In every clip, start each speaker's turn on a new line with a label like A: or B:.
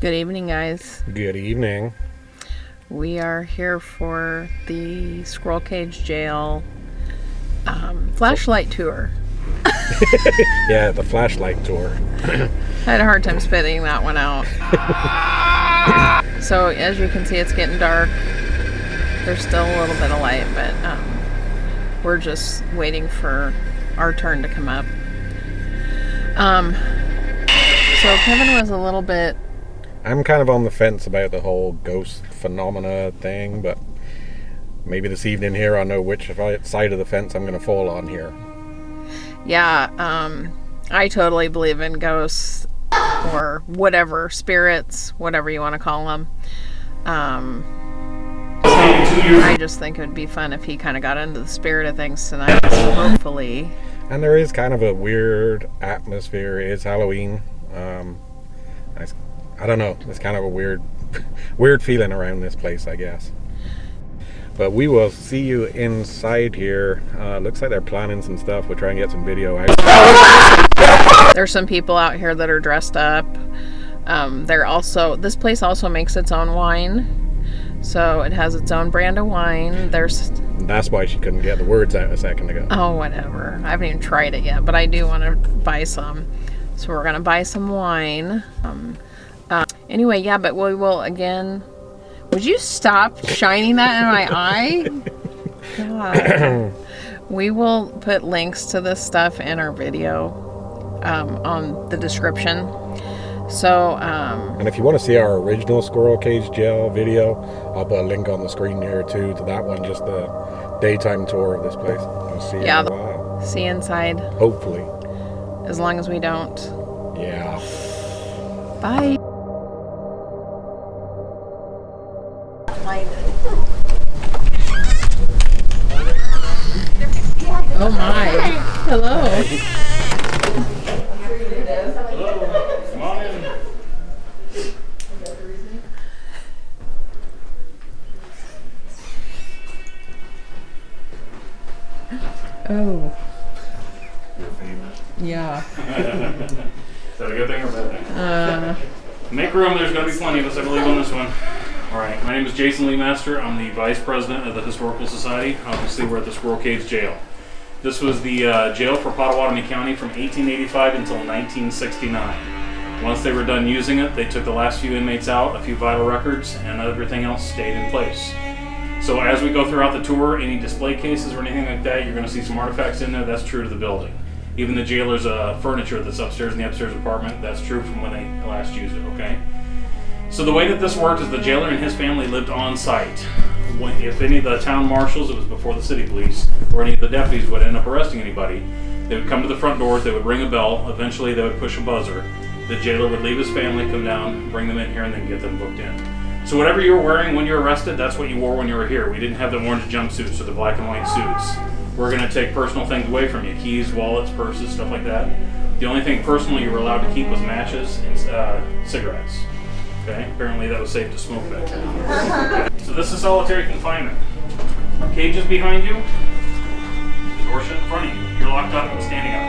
A: Good evening, guys.
B: Good evening.
A: We are here for the Squirrel Cage Jail flashlight tour.
B: Yeah, the flashlight tour.
A: I had a hard time spitting that one out. So as you can see, it's getting dark. There's still a little bit of light, but we're just waiting for our turn to come up. So Kevin was a little bit...
B: I'm kind of on the fence about the whole ghost phenomena thing, but maybe this evening here I'll know which side of the fence I'm going to fall on here.
A: Yeah, I totally believe in ghosts or whatever, spirits, whatever you want to call them. So I just think it would be fun if he kind of got into the spirit of things tonight, so hopefully.
B: And there is kind of a weird atmosphere. It is Halloween. I don't know. It's kind of a weird feeling around this place, I guess. But we will see you inside here. Looks like they're planning some stuff. We'll try and get some video out.
A: There's some people out here that are dressed up. This place also makes its own wine. So it has its own brand of wine.
B: That's why she couldn't get the words out a second ago.
A: Oh, whatever. I haven't even tried it yet, but I do want to buy some. So we're going to buy some wine. Anyway, yeah, but we will again... Would you stop shining that in my eye? God. We will put links to this stuff in our video on the description. So,
B: and if you want to see our original Squirrel Cage Jail video, I'll put a link on the screen here too to that one, just the daytime tour of this place. We'll see you in a while.
A: See inside.
B: Hopefully.
A: As long as we don't.
B: Yeah.
A: Bye. Oh my. Hello.
C: Come on in.
A: Oh.
C: Your favorite?
A: Yeah.
C: Is that a good thing or a bad thing? Make room, there's going to be plenty of us, I believe, on this one. Alright, my name is Jason Lee Master. I'm the Vice President of the Historical Society. Obviously, we're at the Squirrel Cage Jail. This was the jail for Potawatomi County from 1885 until 1969. Once they were done using it, they took the last few inmates out, a few vital records, and everything else stayed in place. So as we go throughout the tour, any display cases or anything like that, you're going to see some artifacts in there. That's true to the building. Even the jailer's furniture that's upstairs in the upstairs apartment, that's true from when they last used it, okay? So the way that this worked is the jailer and his family lived on site. If any of the town marshals, it was before the city police, or any of the deputies would end up arresting anybody, they would come to the front doors, they would ring a bell, eventually they would push a buzzer. The jailer would leave his family, come down, bring them in here, and then get them booked in. So whatever you were wearing when you were arrested, that's what you wore when you were here. We didn't have the orange jumpsuits or the black and white suits. We're going to take personal things away from you. Keys, wallets, purses, stuff like that. The only thing personal you were allowed to keep was matches and cigarettes. Okay, apparently that was safe to smoke back then. So this is solitary confinement. Cage is behind you. The door shut in front of you. You're locked up and standing up.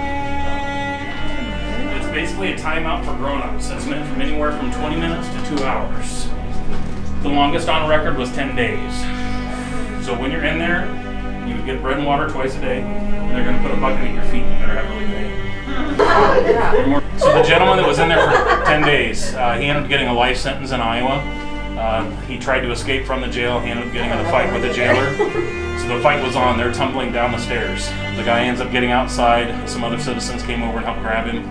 C: It's basically a timeout for grown-ups. It's meant from anywhere from 20 minutes to 2 hours. The longest on record was 10 days. So when you're in there, you would get bread and water twice a day, and they're going to put a bucket at your feet. You better have really good aim. So the gentleman that was in there for 10 days, he ended up getting a life sentence in Iowa. He tried to escape from the jail. He ended up getting in a fight with the jailer. So the fight was on. They're tumbling down the stairs. The guy ends up getting outside. Some other citizens came over and helped grab him.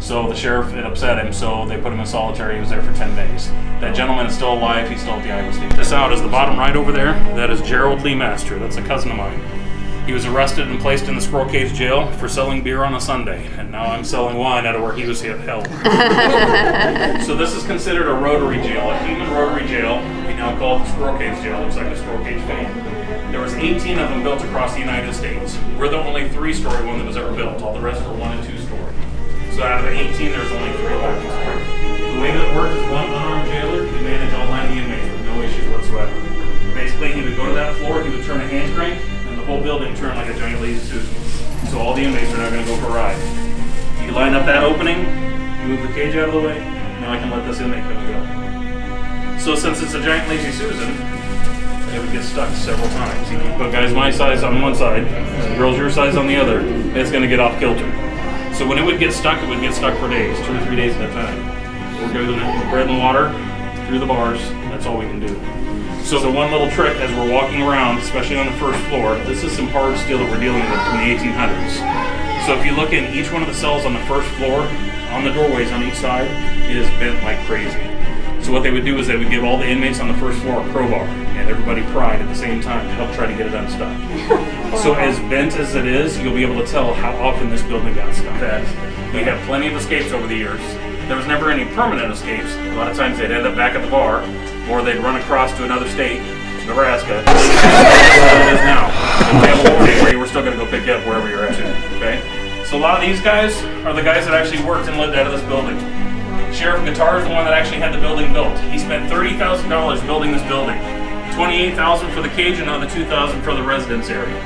C: So the sheriff, it upset him, so they put him in solitary. He was there for 10 days. That gentleman is still alive. He's still at the Iowa State. This out is the bottom right over there. That is Gerald Lee Master. That's a cousin of mine. He was arrested and placed in the Squirrel Cage Jail for selling beer on a Sunday, and now I'm selling wine out of where he was held. So this is considered a rotary jail, a human rotary jail. We now call it the Squirrel Cage Jail. Looks like a Squirrel Cage fan. There was 18 of them built across the United States. We're the only 3-story one that was ever built. All the rest were 1- and 2-story. So out of the 18, there's only 3 left. The way that it worked is one unarmed jailer could manage all 90 inmates with no issues whatsoever. Basically, he would go to that floor, he would turn a hand crank, and the whole building turned like a giant lazy Susan. So all the inmates are now going to go for a ride. You line up that opening, move the cage out of the way, now I can let this inmate come and go. So since it's a giant lazy Susan, it would get stuck several times. You can put guys my size on one side, and girls your size on the other, and it's going to get off kilter. So when it would get stuck for days, 2 or 3 days at a time. We're doing it with bread and water through the bars. That's all we can do. So the one little trick as we're walking around, especially on the first floor, this is some hard steel that we're dealing with from the 1800s. So if you look in each one of the cells on the first floor, on the doorways on each side, it is bent like crazy. So what they would do is they would give all the inmates on the first floor a crowbar, and everybody pried at the same time to help try to get it unstuck. So as bent as it is, you'll be able to tell how often this building got stuck. We have plenty of escapes over the years. There was never any permanent escapes. A lot of times they'd end up back at the bar, or they'd run across to another state, Nebraska. It is now. If we have a warning where you were still going to go pick you up wherever you're at. Okay? So a lot of these guys are the guys that actually worked and lived out of this building. Sheriff Guitar is the one that actually had the building built. He spent $30,000 building this building. $28,000 for the cage and another $2,000 for the residence area.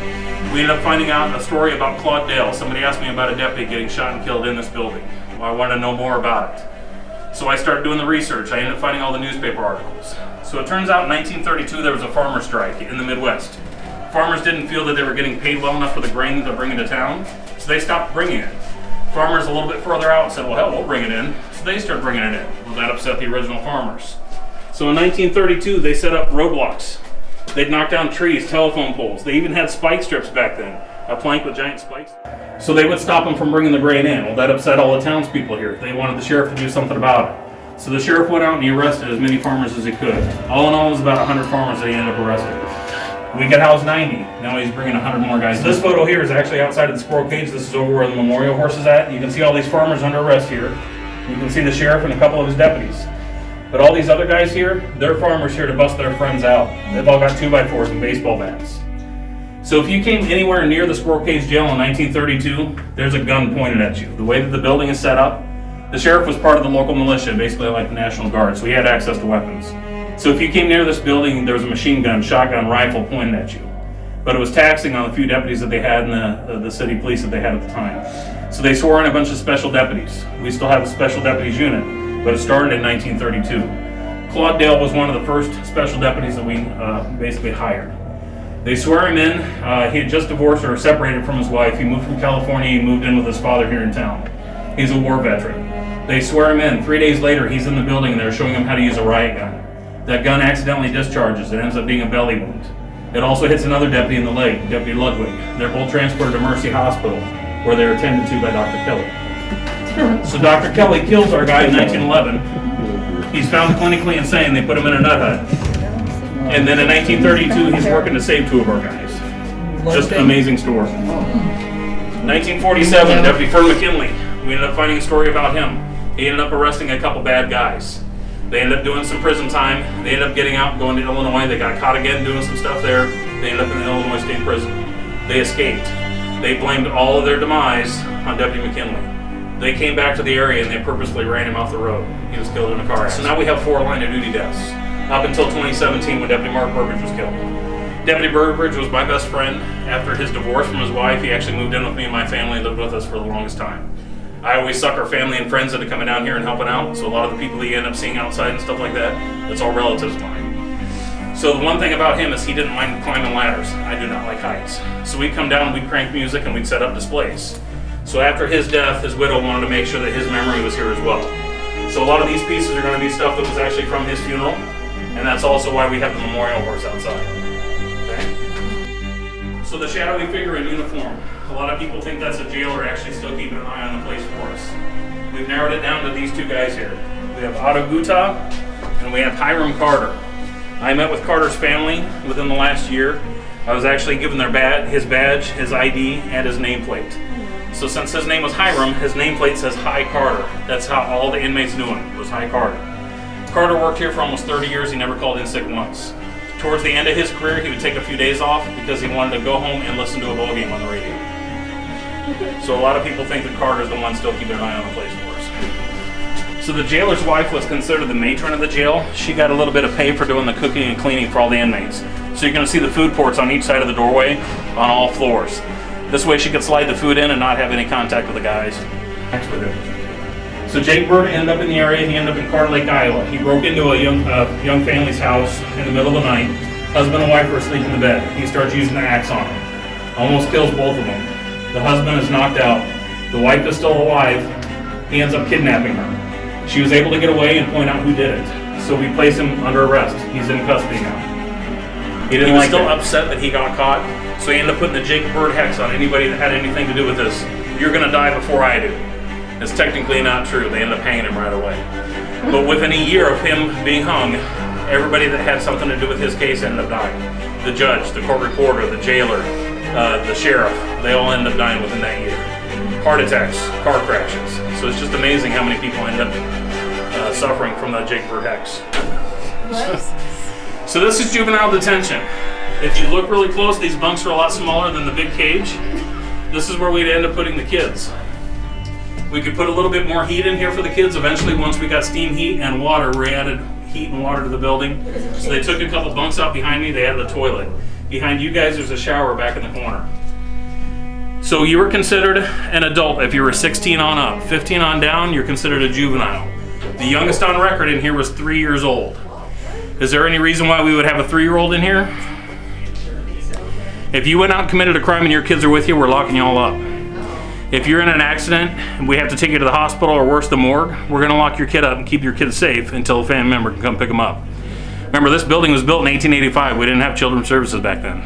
C: We ended up finding out a story about Claude Dale. Somebody asked me about a deputy getting shot and killed in this building. Well, I wanted to know more about it. So I started doing the research. I ended up finding all the newspaper articles. So it turns out in 1932 there was a farmer strike in the Midwest. Farmers didn't feel that they were getting paid well enough for the grain that they're bringing to town, so they stopped bringing it. Farmers a little bit further out said, well, hell, we'll bring it in. So they started bringing it in. Well, that upset the original farmers. So in 1932, they set up roadblocks. They'd knock down trees, telephone poles. They even had spike strips back then, a plank with giant spikes. So they would stop them from bringing the grain in. Well, that upset all the townspeople here. They wanted the sheriff to do something about it. So the sheriff went out and he arrested as many farmers as he could. All in all, it was about 100 farmers that he ended up arresting. We could house 90. Now he's bringing 100 more guys. This photo here is actually outside of the Squirrel Cage. This is over where the memorial horse is at. You can see all these farmers under arrest here. You can see the sheriff and a couple of his deputies. But all these other guys here, they're farmers here to bust their friends out. They've all got 2x4s and baseball bats. So if you came anywhere near the Squirrel Cage Jail in 1932, there's a gun pointed at you. The way that the building is set up, the sheriff was part of the local militia, basically like the National Guard, so he had access to weapons. So if you came near this building, there was a machine gun, shotgun, rifle pointed at you. But it was taxing on the few deputies that they had in the city police that they had at the time. So they swore in a bunch of special deputies. We still have a special deputies unit, but it started in 1932. Claude Dale was one of the first special deputies that we basically hired. They swear him in. He had just divorced or separated from his wife. He moved from California. He moved in with his father here in town. He's a war veteran. They swear him in. 3 days later, he's in the building and they're showing him how to use a riot gun. That gun accidentally discharges. It ends up being a belly wound. It also hits another deputy in the leg, Deputy Ludwig. They're both transported to Mercy Hospital, where they're attended to by Dr. Kelly. So Dr. Kelly kills our guy in 1911. He's found clinically insane. They put him in a nut hut. And then in 1932, he's working to save 2 of our guys. Just an amazing story. 1947, Deputy Fern McKinley. We ended up finding a story about him. He ended up arresting a couple bad guys. They ended up doing some prison time. They ended up getting out and going to Illinois. They got caught again doing some stuff there. They ended up in the Illinois State Prison. They escaped. They blamed all of their demise on Deputy McKinley. They came back to the area and they purposely ran him off the road. He was killed in a car accident. So now we have 4 line of duty deaths. Up until 2017 when Deputy Mark Burbridge was killed. Deputy Burbridge was my best friend. After his divorce from his wife, he actually moved in with me and my family and lived with us for the longest time. I always suck our family and friends into coming down here and helping out, so a lot of the people that you end up seeing outside and stuff like that, that's all relatives of mine. So the one thing about him is he didn't mind climbing ladders. I do not like heights. So we'd come down, we'd crank music, and we'd set up displays. So after his death, his widow wanted to make sure that his memory was here as well. So a lot of these pieces are going to be stuff that was actually from his funeral, and that's also why we have the memorial horse outside. Okay? So the shadowy figure in uniform. A lot of people think that's a jailer actually still keeping an eye on the place for us. We've narrowed it down to these 2 guys here. We have Otto Guta and we have Hiram Carter. I met with Carter's family within the last year. I was actually given his badge, his ID, and his nameplate. So since his name was Hiram, his nameplate says Hi Carter. That's how all the inmates knew him, was Hi Carter. Carter worked here for almost 30 years. He never called in sick once. Towards the end of his career, he would take a few days off because he wanted to go home and listen to a ball game on the radio. So a lot of people think that Carter's the one still keeping an eye on the place for us. So the jailer's wife was considered the matron of the jail. She got a little bit of pay for doing the cooking and cleaning for all the inmates. So you're going to see the food ports on each side of the doorway on all floors. This way she could slide the food in and not have any contact with the guys. So Jake Bird ended up in the area. He ended up in Carter Lake, Iowa. He broke into a young family's house in the middle of the night. Husband and wife were asleep in the bed. He starts using the axe on them. Almost kills both of them. The husband is knocked out. The wife is still alive. He ends up kidnapping her. She was able to get away and point out who did it. So we place him under arrest. He's in custody now. He was still upset that he got caught, so he ended up putting the Jake Bird hex on anybody that had anything to do with this. You're gonna die before I do. It's technically not true. They end up hanging him right away. But within a year of him being hung, everybody that had something to do with his case ended up dying. The judge, the court reporter, the jailer, the sheriff, they all ended up dying within that year. Heart attacks, car crashes. So it's just amazing how many people end up suffering from the Jake Bird hex. So this is juvenile detention. If you look really close, these bunks are a lot smaller than the big cage. This is where we'd end up putting the kids. We could put a little bit more heat in here for the kids. Eventually, once we got steam heat and water, we added heat and water to the building. So they took a couple bunks out behind me. They added a toilet. Behind you guys, there's a shower back in the corner. So you were considered an adult if you were 16 on up. 15 on down, you're considered a juvenile. The youngest on record in here was 3 years old. Is there any reason why we would have a 3-year-old in here? If you went out and committed a crime and your kids are with you, we're locking you all up. If you're in an accident and we have to take you to the hospital or worse, the morgue, we're gonna lock your kid up and keep your kid safe until a family member can come pick them up. Remember, this building was built in 1885. We didn't have children's services back then.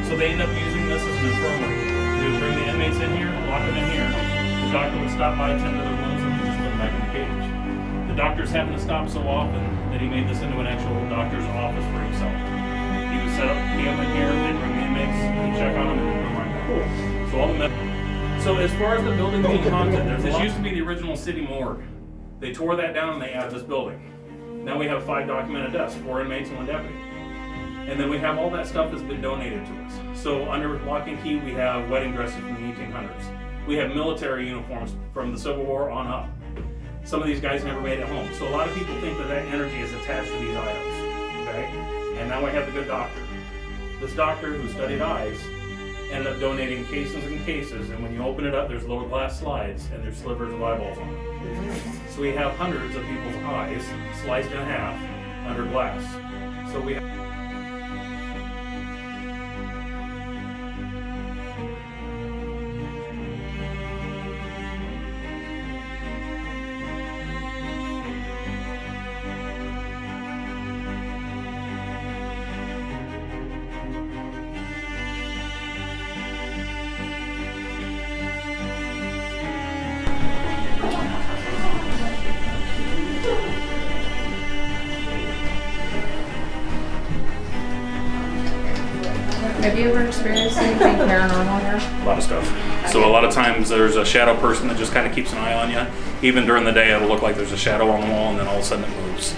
C: So they end up using this as an infirmary. They would bring the inmates in here, lock them in here. The doctor would stop by, tend to their wounds, and just put them back in the cage. The doctors happened to stop so often that he made this into an actual doctor's office for himself. He would set up camp in here, they'd bring the inmates, he'd check on them, and put them right back. So all the So as far as the building being haunted, this used to be the original city morgue. They tore that down and they added this building. Now we have 5 documented deaths, 4 inmates and 1 deputy. And then we have all that stuff that's been donated to us. So under lock and key, we have wedding dresses from the 1800s. We have military uniforms from the Civil War on up. Some of these guys never made it home. So a lot of people think that that energy is attached to these items, okay? And now we have the good doctor. This doctor who studied eyes ended up donating cases and cases, and when you open it up, there's little glass slides and there's slivers of eyeballs on them. So we have hundreds of people's eyes sliced in half under glass. So we have
A: Have you ever experienced anything paranormal here?
C: a lot of stuff. So a lot of times there's a shadow person that just kind of keeps an eye on you. Even during the day, it'll look like there's a shadow on the wall, and then all of a sudden it moves.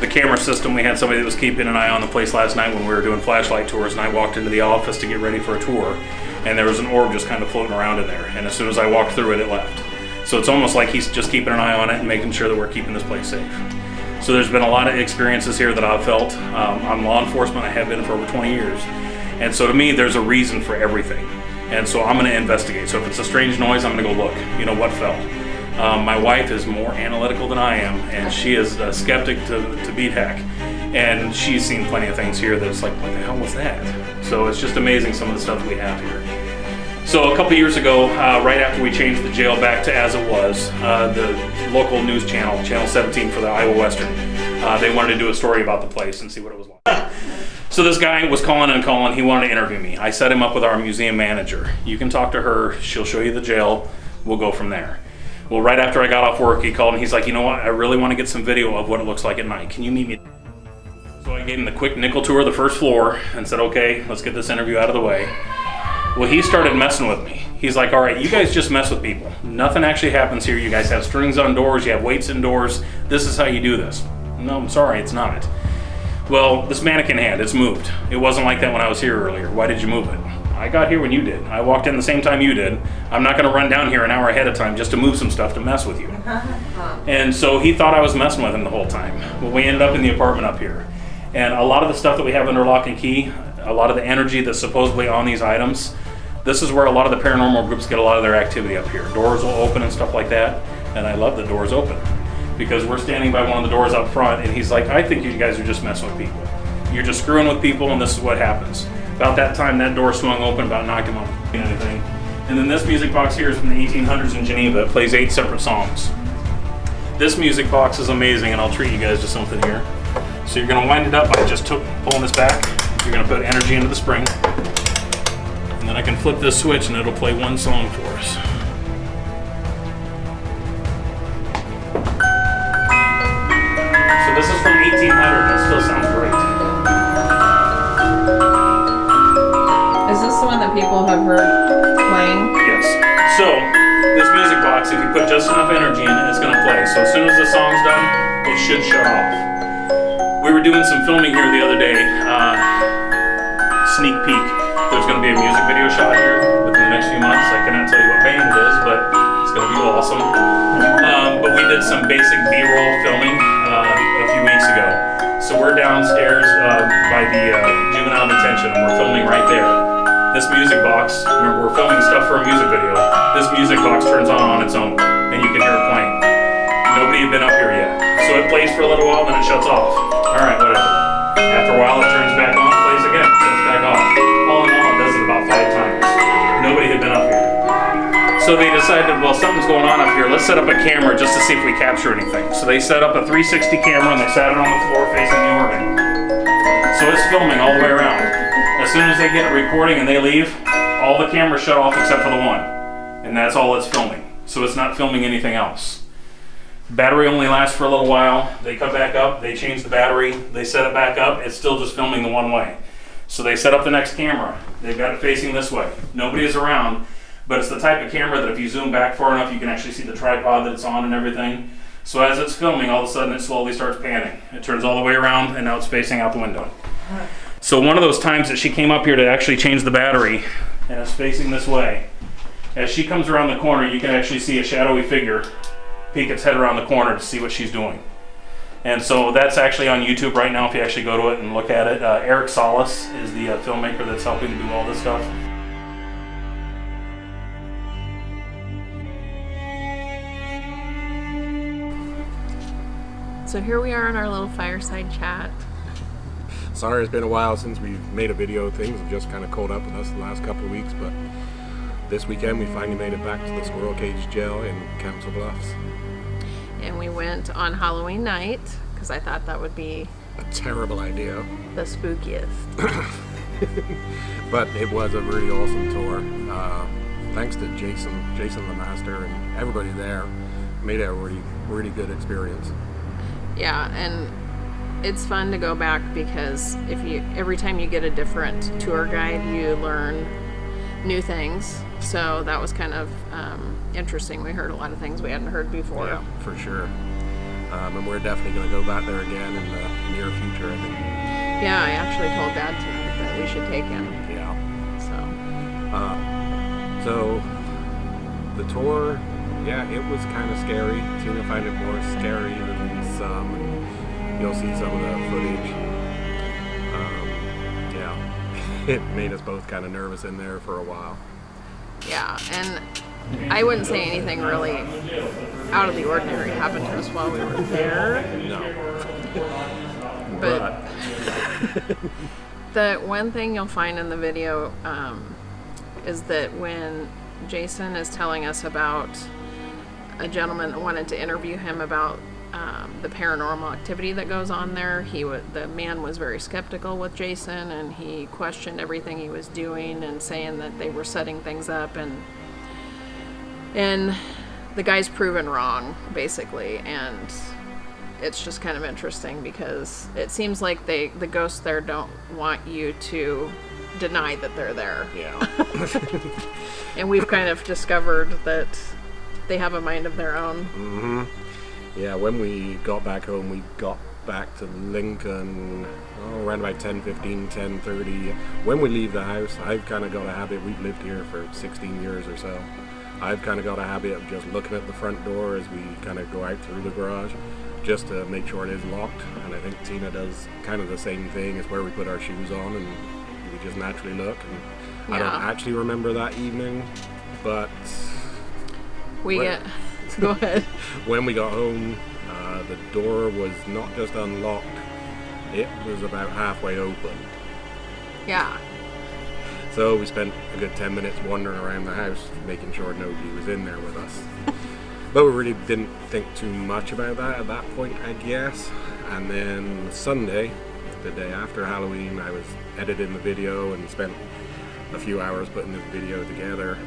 C: The camera system, we had somebody that was keeping an eye on the place last night when we were doing flashlight tours, and I walked into the office to get ready for a tour, and there was an orb just kind of floating around in there. And as soon as I walked through it, it left. So it's almost like he's just keeping an eye on it and making sure that we're keeping this place safe. So there's been a lot of experiences here that I've felt. I'm law enforcement, I have been for over 20 years. And so to me, there's a reason for everything. And so I'm gonna investigate. So if it's a strange noise, I'm gonna go look, what fell. My wife is more analytical than I am, and she is a skeptic to beat heck. And she's seen plenty of things here that's like, what the hell was that? So it's just amazing some of the stuff we have here. So a couple years ago, right after we changed the jail back to as it was, the local news channel, Channel 17 for the Iowa Western, they wanted to do a story about the place and see what it was like. So this guy was calling and calling, he wanted to interview me. I set him up with our museum manager. You can talk to her, she'll show you the jail, we'll go from there. Well, right after I got off work, he called and he's like, you know what, I really want to get some video of what it looks like at night. Can you meet me? So I I gave him the quick nickel tour of the first floor and said, okay, let's get this interview out of the way. Well, he started messing with me. He's like, all right, you guys just mess with people. Nothing actually happens here. You guys have strings on doors, you have weights indoors. This is how you do this. No, I'm sorry, it's not. Well, this mannequin hand, it's moved. It wasn't like that when I was here earlier. Why did you move it? I got here when you did. I walked in the same time you did. I'm not gonna run down here an hour ahead of time just to move some stuff to mess with you. And so he thought I was messing with him the whole time. Well, we ended up in the apartment up here. And a lot of the stuff that we have under lock and key, a lot of the energy that's supposedly on these items, this is where a lot of the paranormal groups get a lot of their activity up here. Doors will open and stuff like that. And I love the doors open because we're standing by one of the doors up front and he's like, I think you guys are just messing with people. You're just screwing with people and this is what happens. About that time, that door swung open, about knocked him off anything. And then this music box here is from the 1800s in Geneva. It plays 8 separate songs. This music box is amazing, and I'll treat you guys to something here. So you're gonna wind it up by just pulling this back. You're gonna put energy into the spring. And then I can flip this switch and it'll play one song for us. So this is from 1800, that still sounds great.
A: Is this the one that people have heard playing?
C: Yes. So, this music box, if you put just enough energy in it, it's going to play. So as soon as the song's done, it should shut off. We were doing some filming here the other day. Sneak peek. There's going to be a music video shot here within the next few months. I cannot tell you what band it is, but it's going to be awesome. But we did some basic B-roll filming a few weeks ago. So we're downstairs by the juvenile detention, and we're filming right there. This music box, remember we're filming stuff for a music video, this music box turns on its own, and you can hear it playing. Nobody had been up here yet. So it plays for a little while, then it shuts off. Alright, whatever. After a while it turns back on, plays again, shuts back off. All in all, it does it about 5 times. Nobody had been up here. So they decided, well, something's going on up here, let's set up a camera just to see if we capture anything. So they set up a 360 camera and they sat it on the floor facing the organ. So it's filming all the way around. As soon as they get it recording and they leave, all the cameras shut off except for the one. And that's all it's filming. So it's not filming anything else. Battery only lasts for a little while. They come back up, they change the battery, they set it back up, it's still just filming the one way. So they set up the next camera. They've got it facing this way. Nobody is around, but it's the type of camera that if you zoom back far enough, you can actually see the tripod that it's on and everything. So as it's filming, all of a sudden it slowly starts panning. It turns all the way around and now it's facing out the window. So one of those times that she came up here to actually change the battery and it's facing this way. As she comes around the corner, you can actually see a shadowy figure peek its head around the corner to see what she's doing. And so that's actually on YouTube right now if you actually go to it and look at it. Eric Solis is the filmmaker that's helping do all this stuff.
A: So here we are in our little fireside chat.
B: Sorry it's been a while since we've made a video. Things have just kind of caught up with us the last couple of weeks, but this weekend we finally made it back to the Squirrel Cage Jail in Council Bluffs.
A: And we went on Halloween night because I thought that would be
B: A terrible idea.
A: the spookiest.
B: But it was a really awesome tour. Thanks to Jason the Master, and everybody there. Made it a really good experience.
A: Yeah, and it's fun to go back because every time you get a different tour guide, you learn new things. So that was kind of interesting. We heard a lot of things we hadn't heard before.
B: Yeah, for sure. And we're definitely going to go back there again in the near future, I think.
A: Yeah, I actually told Dad tonight that we should take him.
B: Yeah.
A: So.
B: So the tour, yeah, it was kind of scary. Tina find it more scary than some. You'll see some of the footage. Yeah, it made us both kind of nervous in there for a while.
A: Yeah, and I wouldn't say anything really out of the ordinary happened to us while we were there.
B: No.
A: But the one thing you'll find in the video is that when Jason is telling us about a gentleman that wanted to interview him about the paranormal activity that goes on there, the man was very skeptical with Jason, and he questioned everything he was doing and saying that they were setting things up, and the guy's proven wrong basically, and it's just kind of interesting because it seems like the ghosts there don't want you to deny that they're there.
B: Yeah.
A: And we've kind of discovered that they have a mind of their own.
B: Mm-hmm. Yeah, when we got back home, we got back to Lincoln around about 10:15, 10:30. When we leave the house, I've kind of got a habit, we've lived here for 16 years or so. I've kind of got a habit of just looking at the front door as we kind of go out through the garage, just to make sure it is locked. And I think Tina does kind of the same thing. It's where we put our shoes on and we just naturally look. And I don't actually remember that evening, but
A: go ahead.
B: When we got home, the door was not just unlocked, it was about halfway open.
A: Yeah.
B: So we spent a good 10 minutes wandering around the house, making sure nobody was in there with us. But we really didn't think too much about that at that point, I guess. And then Sunday, the day after Halloween, I was editing the video and spent a few hours putting this video together.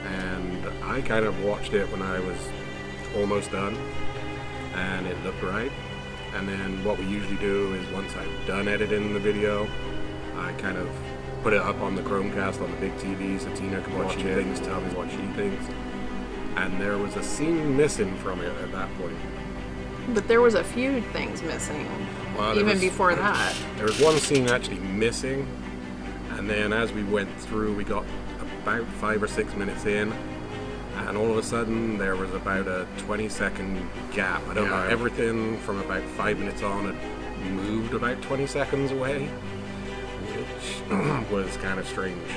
B: And I kind of watched it when I was almost done, and it looked right. And then what we usually do is once I'm done editing the video, I kind of put it up on the Chromecast on the big TV so Tina can watch it, things, tell me what she thinks. And there was a scene missing from it at that point.
A: But there was a few things missing, even before that.
B: There was one scene actually missing, and then as we went through, we got about 5 or 6 minutes in, and all of a sudden there was about a 20-second gap. I don't know, everything from about 5 minutes on had moved about 20 seconds away, which was kind of strange.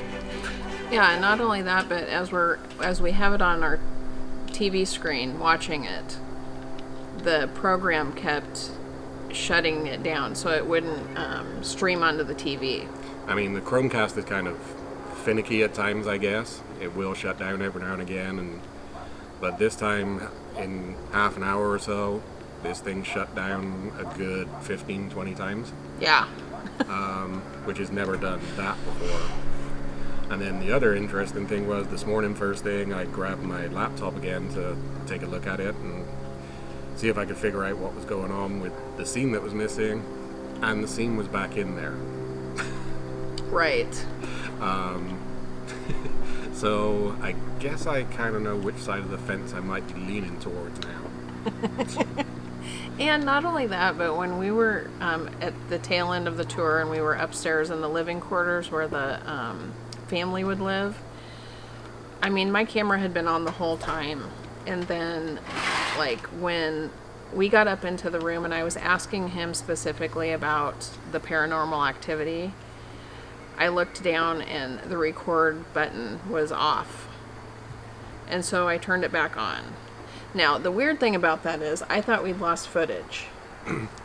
A: Yeah, and not only that, but as we have it on our TV screen watching it, the program kept shutting it down so it wouldn't stream onto the TV.
B: I mean, the Chromecast is kind of finicky at times, I guess. It will shut down every now and again, but this time, in half an hour or so, this thing shut down a good 15, 20 times.
A: Yeah.
B: Which has never done that before. And then the other interesting thing was this morning, first thing, I grabbed my laptop again to take a look at it and see if I could figure out what was going on with the scene that was missing, and the scene was back in there.
A: Right.
B: So I guess I kind of know which side of the fence I might be leaning towards now.
A: And not only that, but when we were at the tail end of the tour and we were upstairs in the living quarters where the family would live, I mean, my camera had been on the whole time. And then, like, when we got up into the room and I was asking him specifically about the paranormal activity, I looked down and the record button was off. And so I turned it back on. Now, the weird thing about that is I thought we'd lost footage.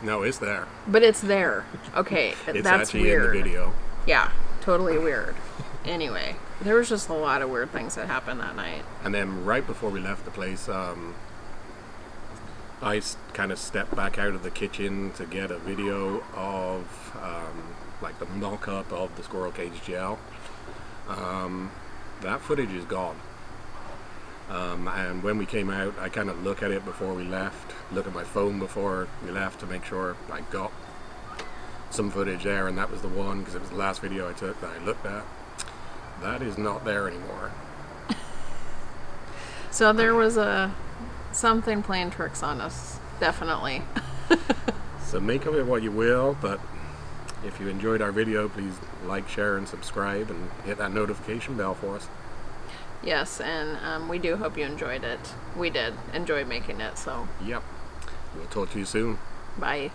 B: No, it's there.
A: But it's there. Okay,
B: it's
A: that's
B: actually
A: weird.
B: In the video.
A: Yeah, totally weird. Anyway, there was just a lot of weird things that happened that night.
B: And then right before we left the place, I kind of stepped back out of the kitchen to get a video of like the mock-up of the Squirrel Cage Jail. That footage is gone. And when we came out, I kind of look at it before we left, look at my phone before we left to make sure I got some footage there, and that was the one, because it was the last video I took that I looked at. That is not there anymore.
A: So there was something playing tricks on us, definitely.
B: So make of it what you will, but if you enjoyed our video, please like, share, and subscribe, and hit that notification bell for us.
A: Yes, and we do hope you enjoyed it. We did enjoy making it, so.
B: Yep. We'll talk to you soon.
A: Bye.